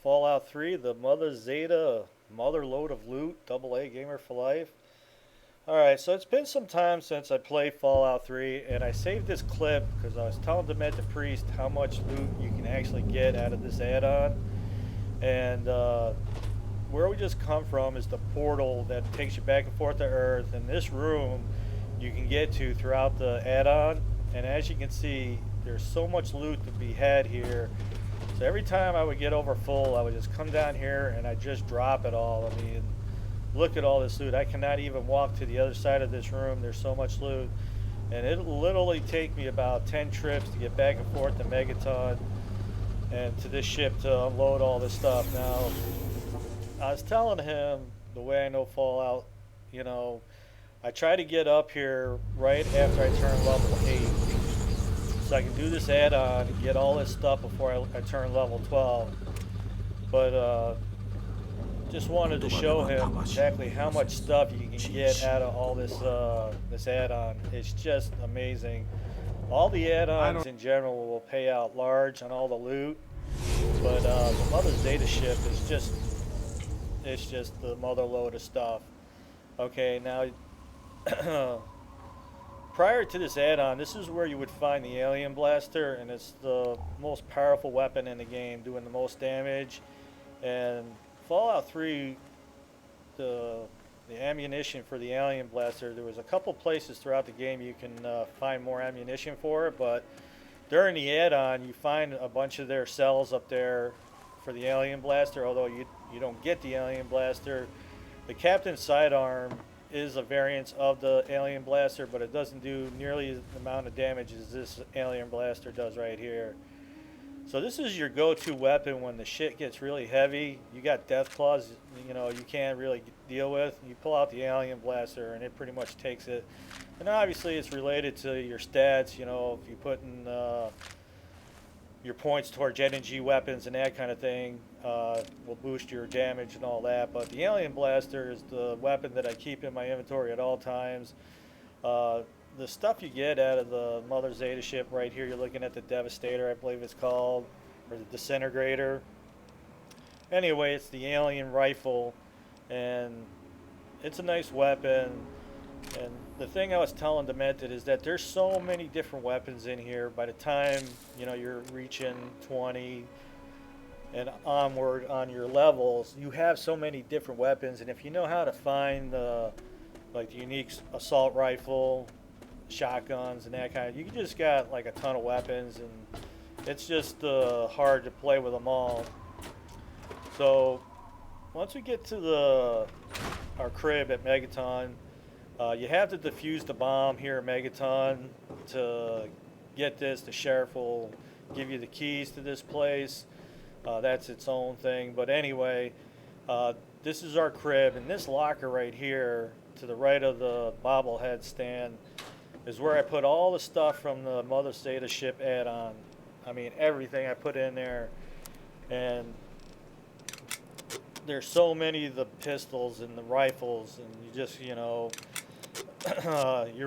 Fallout 3, the Mother Zeta, Mother Load of Loot, AA Gamer for Life. Alright, so it's been some time since I played Fallout 3, and I saved this clip because I was telling Demet the Priest how much loot you can actually get out of this add-on. And where we just come from is the portal that takes you back and forth to Earth, and this room you can get to throughout the add-on. And as you can see, there's so much loot to be had here. So every time I would get over full, I would just come down here and I just drop it all. I mean, look at all this loot. I cannot even walk to the other side of this room. There's so much loot. And it'll literally take me about 10 trips to get back and forth to Megaton and to this ship to unload all this stuff. Now, I was telling him the way I know Fallout, you know, I try to get up here right after I turn level 8 so I can do this add-on and get all this stuff before I turn level 12. But just wanted to show him exactly how much stuff you can get out of all this this add-on. It's just amazing. All the add-ons in general will pay out large on all the loot, but the Mother Zeta ship is just the mother load of stuff. Okay, now prior to this add-on, this is where you would find the Alien Blaster, and it's the most powerful weapon in the game, doing the most damage. And Fallout 3, the ammunition for the Alien Blaster, there was a couple places throughout the game you can find more ammunition for it, but during the add-on you find a bunch of their cells up there for the Alien Blaster, although you don't get the Alien Blaster. The Captain's Sidearm is a variant of the Alien Blaster, but it doesn't do nearly the amount of damage as this Alien Blaster does right here. So this is your go-to weapon when the shit gets really heavy. You got death claws, you know, you can't really deal with. You pull out the Alien Blaster and it pretty much takes it. And obviously it's related to your stats, you know, if you put in your points towards energy weapons and that kind of thing will boost your damage and all that. But the Alien Blaster is the weapon that I keep in my inventory at all times. The stuff you get out of the Mother Zeta ship right here, you're looking at the Devastator, I believe it's called, or the Disintegrator. Anyway, it's the Alien Rifle, and it's a nice weapon. And the thing I was telling Demented is that there's so many different weapons in here. By the time you're reaching 20 and onward on your levels, you have so many different weapons. And if you know how to find the unique assault rifle, shotguns, and that kind of, you just got like a ton of weapons, and it's just hard to play with them all. So once we get to our crib at Megaton, you have to defuse the bomb here at Megaton to get this. The sheriff will give you the keys to this place. That's its own thing. But anyway, this is our crib, and this locker right here to the right of the bobblehead stand is where I put all the stuff from the Mother Zeta ship add-on. I mean, everything I put in there. And there's so many of the pistols and the rifles, and you just, you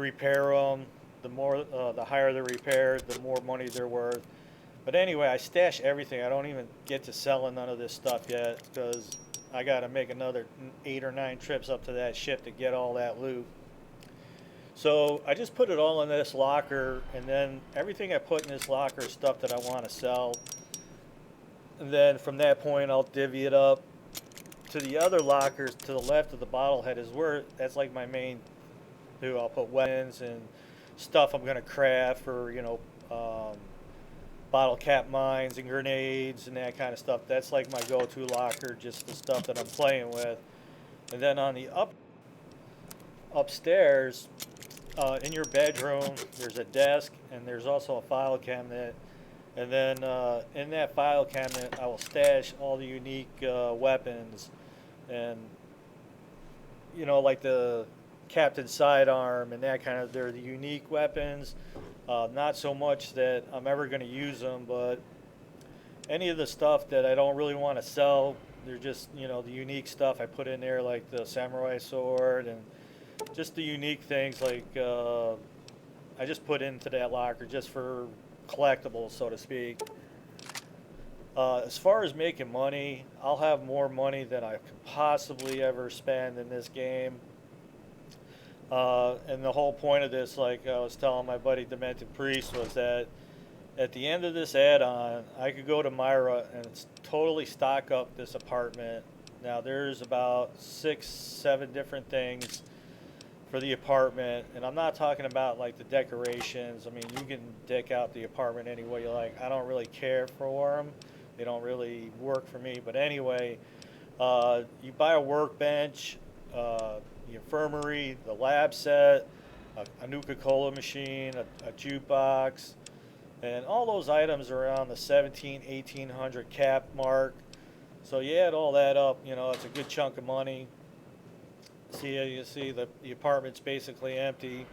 repair them. The higher the repair, the more money they're worth. But anyway, I stash everything. I don't even get to selling none of this stuff yet because I got to make another 8 or 9 trips up to that ship to get all that loot. So I just put it all in this locker, and then everything I put in this locker is stuff that I want to sell. And then from that point, I'll divvy it up to the other lockers to the left of the bottlehead is where that's like my main. I'll put weapons and stuff I'm going to craft for, bottle cap mines and grenades and that kind of stuff. That's like my go-to locker, just the stuff that I'm playing with. And then on the upstairs, in your bedroom, there's a desk, and there's also a file cabinet. And then in that file cabinet, I will stash all the unique weapons, and like the Captain's Sidearm and that kind of. They're the unique weapons. Not so much that I'm ever going to use them, but any of the stuff that I don't really want to sell, they're just the unique stuff I put in there, like the samurai sword and just the unique things like I just put into that locker just for collectibles, so to speak. As far as making money, I'll have more money than I could possibly ever spend in this game. And the whole point of this, like I was telling my buddy Demented Priest, was that at the end of this add-on, I could go to Myra and totally stock up this apartment. Now there's about 6, 7 different things for the apartment, and I'm not talking about like the decorations. I mean, you can deck out the apartment any way you like. I don't really care for them. They don't really work for me. But anyway, you buy a workbench, the infirmary, the lab set, a Nuka-Cola machine, a jukebox, and all those items are around the 1800 cap mark. So you add all that up, you know, it's a good chunk of money. See, you see the apartment's basically empty.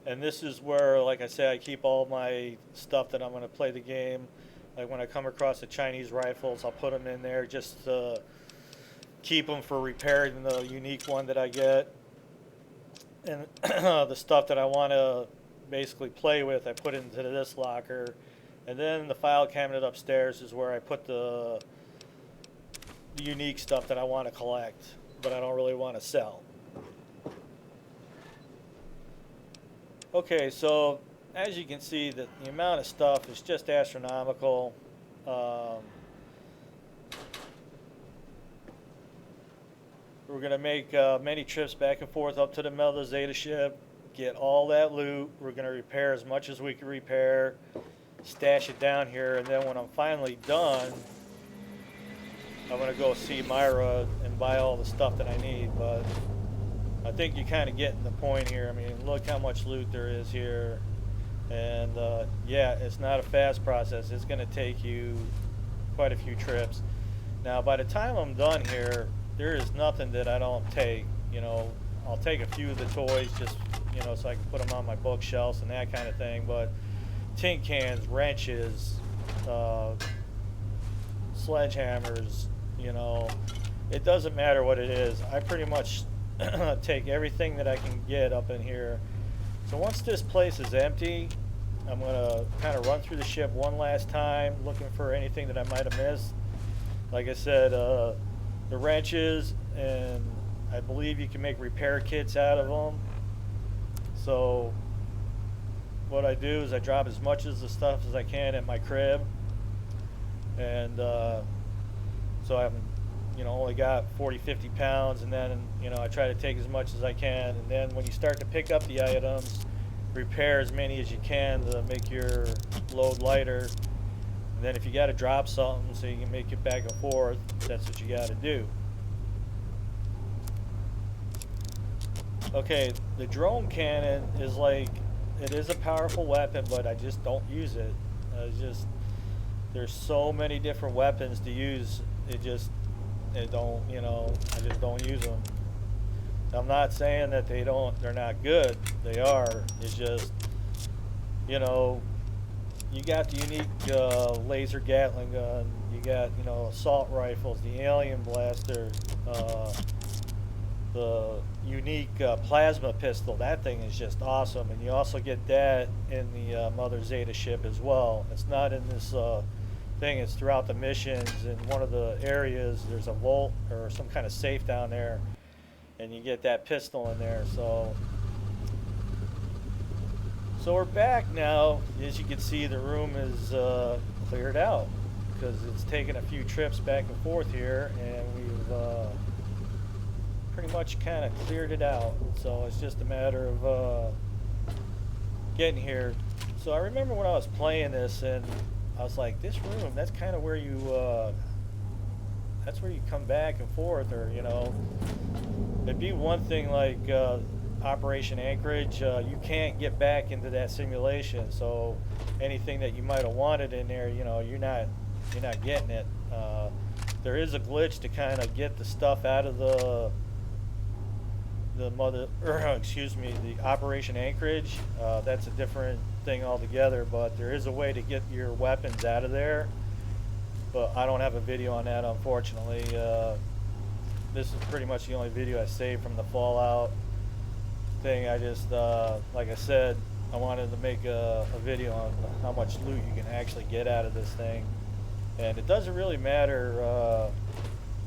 And this is where, like I said, I keep all my stuff that I'm going to play the game. Like when I come across the Chinese rifles, I'll put them in there just to keep them for repairing the unique one that I get. And the stuff that I want to basically play with, I put into this locker. And then the file cabinet upstairs is where I put the unique stuff that I want to collect, but I don't really want to sell. Okay, so as you can see, the amount of stuff is just astronomical. We're going to make many trips back and forth up to the Mothership Zeta ship, get all that loot. We're going to repair as much as we can repair, stash it down here, and then when I'm finally done, I'm going to go see Myra and buy all the stuff that I need. But I think you're kind of getting the point here. I mean, look how much loot there is here. And yeah, it's not a fast process. It's going to take you quite a few trips. Now, by the time I'm done here, there is nothing that I don't take. You know, I'll take a few of the toys just, you know, so I can put them on my bookshelves and that kind of thing. But tin cans, wrenches, sledgehammers, you know, it doesn't matter what it is. I pretty much take everything that I can get up in here. So once this place is empty, I'm going to kind of run through the ship one last time, looking for anything that I might have missed. Like I said, the wrenches, and I believe you can make repair kits out of them. So what I do is I drop as much of the stuff as I can in my crib, and so I'm, you know, only got 40-50 pounds, and then, you know, I try to take as much as I can. And then when you start to pick up the items, repair as many as you can to make your load lighter. And then if you got to drop something so you can make it back and forth, that's what you got to do. Okay, the drone cannon is like, it is a powerful weapon, but I just don't use it. There's so many different weapons to use. I just don't use them. I'm not saying that they're not good. They are. It's just, you know, you got the unique laser Gatling gun. You got, you know, assault rifles, the alien blaster, the unique plasma pistol. That thing is just awesome. And you also get that in the Mother Zeta ship as well. It's not in this thing. It's throughout the missions. In one of the areas, there's a vault or some kind of safe down there, and you get that pistol in there. So we're back now. As you can see, the room is cleared out because it's taken a few trips back and forth here, and we've pretty much kind of cleared it out. So it's just a matter of getting here. So I remember when I was playing this, and I was like, this room, that's kind of where you come back and forth, or, you know, it'd be one thing like Operation Anchorage, you can't get back into that simulation, so anything that you might have wanted in there, you know, you're not getting it. There is a glitch to kind of get the stuff out of the Operation Anchorage. That's a different thing altogether, but there is a way to get your weapons out of there, but I don't have a video on that, unfortunately. This is pretty much the only video I saved from the Fallout thing. I just, like I said, I wanted to make a video on how much loot you can actually get out of this thing. And it doesn't really matter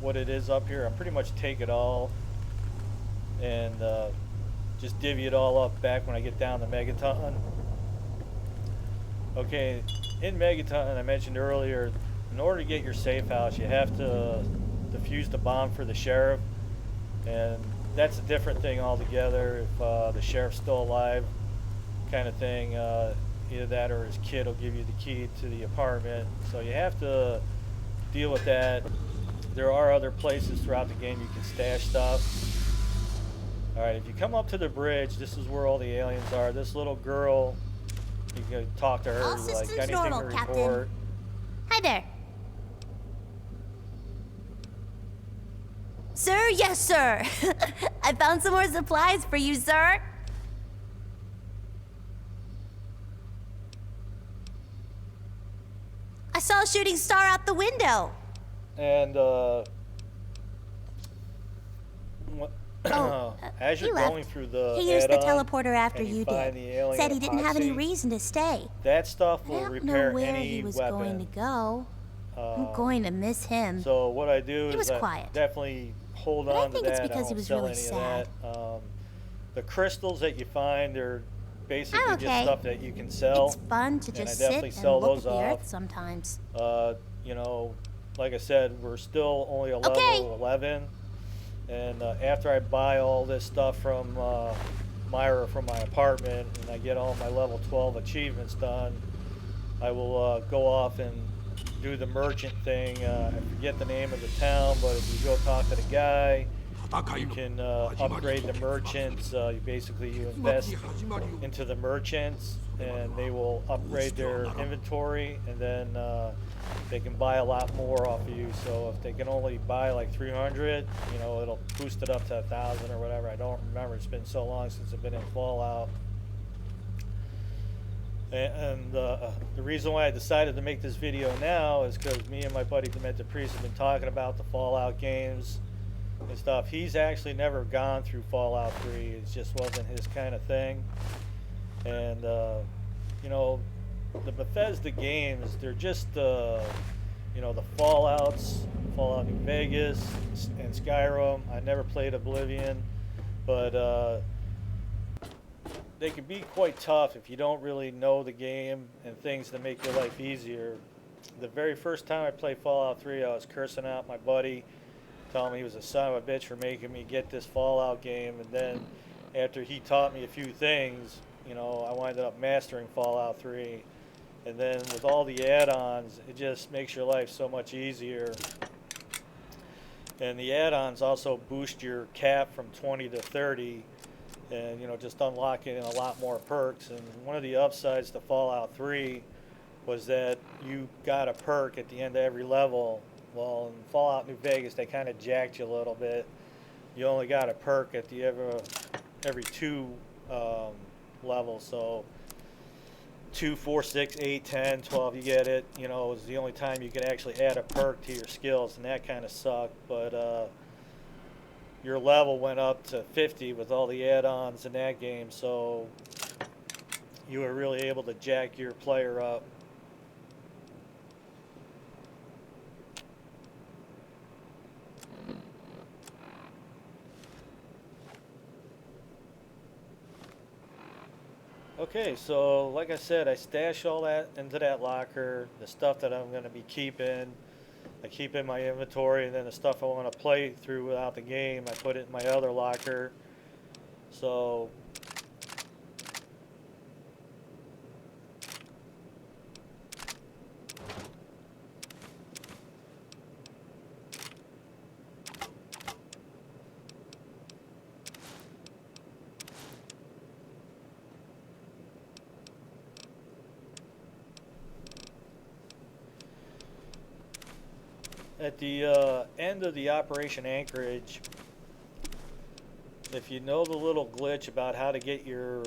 what it is up here. I pretty much take it all and just divvy it all up back when I get down to Megaton. Okay, in Megaton, I mentioned earlier, in order to get your safe house, you have to defuse the bomb for the sheriff, and that's a different thing altogether. If the sheriff's still alive, kind of thing, either that or his kid will give you the key to the apartment. So you have to deal with that. There are other places throughout the game you can stash stuff. Alright, if you come up to the bridge, this is where all the aliens are. This little girl, you can talk to her, All like systems anything normal, to Captain. report. Hi there. Sir, yes, sir. I found some more supplies for you, sir. I saw a shooting star out the window. And Oh, as he you're left. going through the He used the add-on teleporter after and you find did. the alien Said he didn't have any epoxy, reason to stay. that stuff I will don't repair know where any he was weapon. going to go. I'm going to miss him. So what I do He is was I quiet. definitely hold But I on to think it's that. I because he don't was sell really any sad. of that. The crystals that you find, they're basically I'm just okay. stuff that you can sell. It's fun to and I just definitely sit sell and look those at the off. earth sometimes. You know, like I said, we're still only a level Okay. 11. And after I buy all this stuff from Myra from my apartment and I get all my level 12 achievements done, I will go off and do the merchant thing. I forget the name of the town, but if you go talk to the guy, you can upgrade the merchants. You invest into the merchants, and they will upgrade their inventory, and then they can buy a lot more off of you. So if they can only buy like 300, you know, it'll boost it up to 1,000 or whatever. I don't remember. It's been so long since I've been in Fallout. And the reason why I decided to make this video now is because me and my buddy Demented Priest have been talking about the Fallout games and stuff. He's actually never gone through Fallout 3. It just wasn't his kind of thing. And, you know, the Bethesda games, they're just, you know, the Fallouts, Fallout New Vegas and Skyrim. I never played Oblivion, but they can be quite tough if you don't really know the game and things to make your life easier. The very first time I played Fallout 3, I was cursing out my buddy, telling me he was a son of a bitch for making me get this Fallout game. And then after he taught me a few things, you know, I wound up mastering Fallout 3. And then with all the add-ons, it just makes your life so much easier. And the add-ons also boost your cap from 20 to 30. And, you know, just unlocking a lot more perks. And one of the upsides to Fallout 3 was that you got a perk at the end of every level. Well, in Fallout New Vegas, they kind of jacked you a little bit. You only got a perk at the every two levels. So 2, 4, 6, 8, 10, 12, you get it. You know, it was the only time you could actually add a perk to your skills, and that kind of sucked. But your level went up to 50 with all the add-ons in that game, so you were really able to jack your player up. Okay, so like I said, I stash all that into that locker. The stuff that I'm going to be keeping, I keep in my inventory, and then the stuff I want to play through without the game, I put it in my other locker. So at the end of the Operation Anchorage, if you know the little glitch about how to get your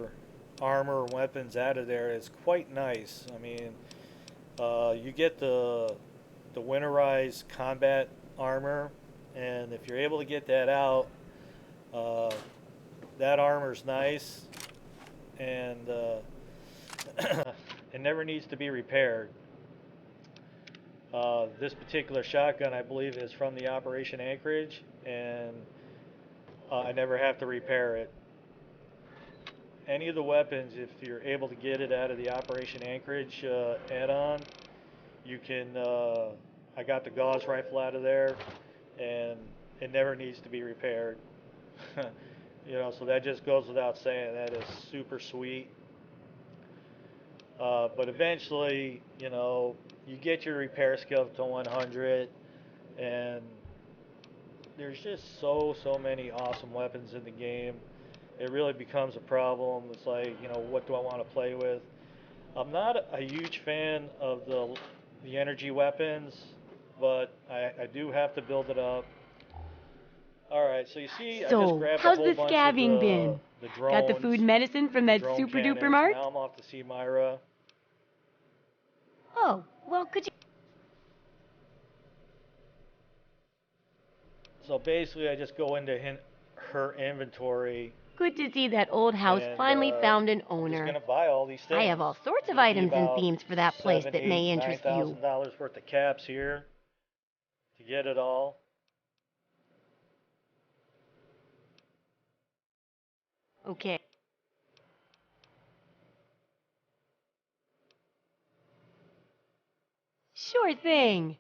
armor and weapons out of there, it's quite nice. I mean, you get the winterized combat armor, and if you're able to get that out, that armor's nice, and it never needs to be repaired. This particular shotgun, I believe, is from the Operation Anchorage, and I never have to repair it. Any of the weapons, if you're able to get it out of the Operation Anchorage add-on, you can. I got the Gauss rifle out of there, and it never needs to be repaired. So that just goes without saying. That is super sweet. But eventually, you get your repair skill to 100, and there's just so many awesome weapons in the game. It really becomes a problem. It's like, what do I want to play with? I'm not a huge fan of the energy weapons, but I do have to build it up. All right, so you see, I just So, grabbed a how's whole the bunch of scabbing been? the Got the food drones, medicine from the that drone super duper cannons. mart? Now I'm off to see Myra. Oh, well, could you? So basically, I just go into her inventory, Good to see that old house and finally found an I'm just owner. gonna buy all these I things. have all sorts of There'll be items and about themes for that place seven, that may eight, nine interest you. $9,000 worth of caps here to get it all. Okay. Sure thing.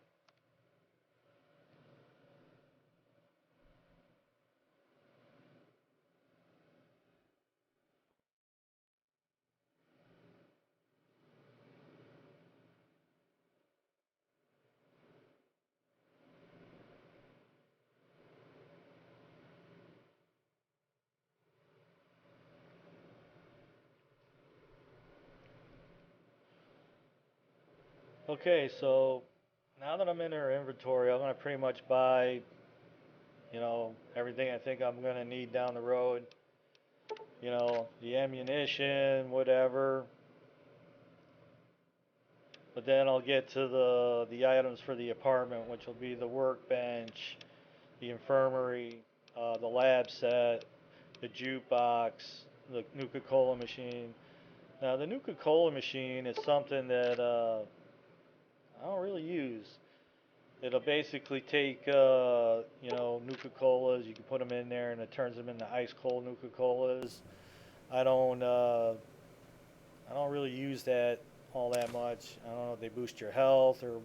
Okay, so now that I'm in her inventory, I'm gonna pretty much buy, everything I think I'm gonna need down the road. The ammunition, whatever. But then I'll get to the items for the apartment, which will be the workbench, the infirmary, the lab set, the jukebox, the Nuka-Cola machine. Now the Nuka-Cola machine is something that I don't really use. It'll basically take Nuka-Colas. You can put them in there, and it turns them into ice cold Nuka-Colas. I don't uh, I don't really use that all that much. I don't know if they boost your health or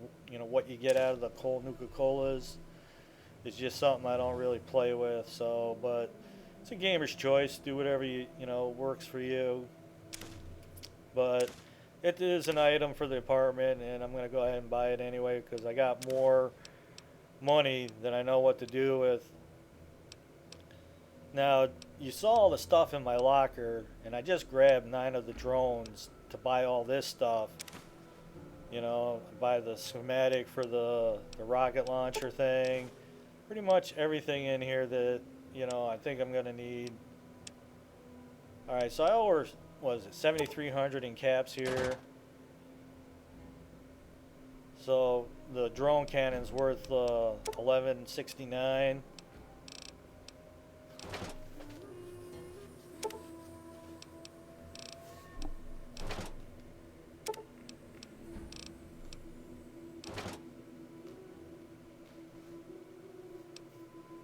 what you get out of the cold Nuka-Colas. It's just something I don't really play with. So, but it's a gamer's choice. Do whatever works for you. But it is an item for the apartment, and I'm gonna go ahead and buy it anyway because I got more money than I know what to do with. Now, you saw all the stuff in my locker, and I just grabbed 9 of the drones to buy all this stuff. Buy the schematic for the rocket launcher thing. Pretty much everything in here that, I think I'm going to need. Alright, so I owe, was it 7,300 in caps here. So the drone cannon's worth 1169.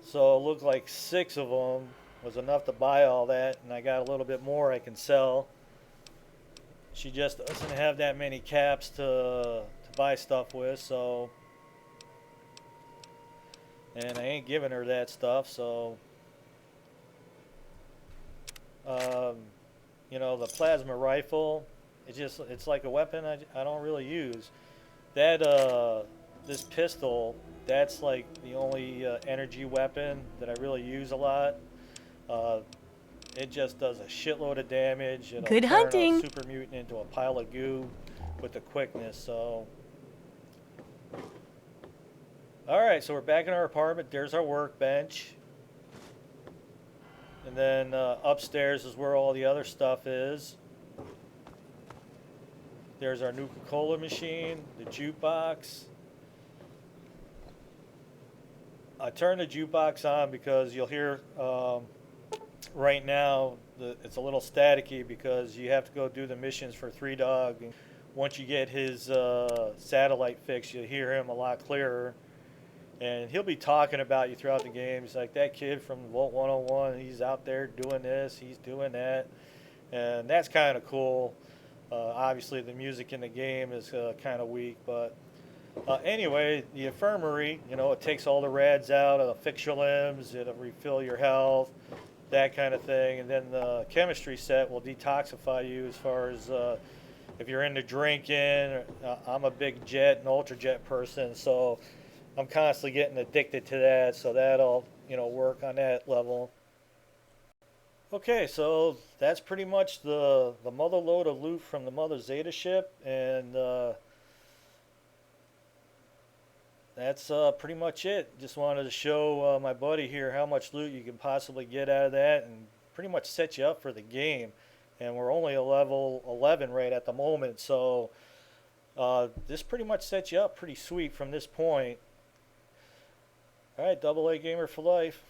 So it looked like 6 of them was enough to buy all that, and I got a little bit more I can sell. She just doesn't have that many caps to buy stuff with, so. And I ain't giving her that stuff, so. Um, the plasma rifle, it's like a weapon I don't really use. That, this pistol, that's like the only energy weapon that I really use a lot. Uh, it just does a shitload of damage. It'll Good turn hunting. a super mutant into a pile of goo with the quickness. So, all right, so we're back in our apartment. There's our workbench, and then upstairs is where all the other stuff is. There's our Nuka-Cola machine, the jukebox. I turned the jukebox on because you'll hear right now it's a little staticky because you have to go do the missions for 3 Dog, once you get his satellite fixed, you'll hear him a lot clearer. And he'll be talking about you throughout the game. He's like, that kid from Vault 101, he's out there doing this, he's doing that. And that's kind of cool. Obviously, the music in the game is kind of weak, but anyway, the infirmary, it takes all the rads out, it'll fix your limbs, it'll refill your health, that kind of thing. And then the chemistry set will detoxify you as far as if you're into drinking. I'm a big jet and ultra jet person, so I'm constantly getting addicted to that, so that'll, work on that level. Okay, so that's pretty much the mother load of loot from the Mother Zeta ship, and that's pretty much it. Just wanted to show my buddy here how much loot you can possibly get out of that and pretty much set you up for the game. And we're only a level 11 right at the moment, so this pretty much sets you up pretty sweet from this point. Alright, Double A Gamer for life.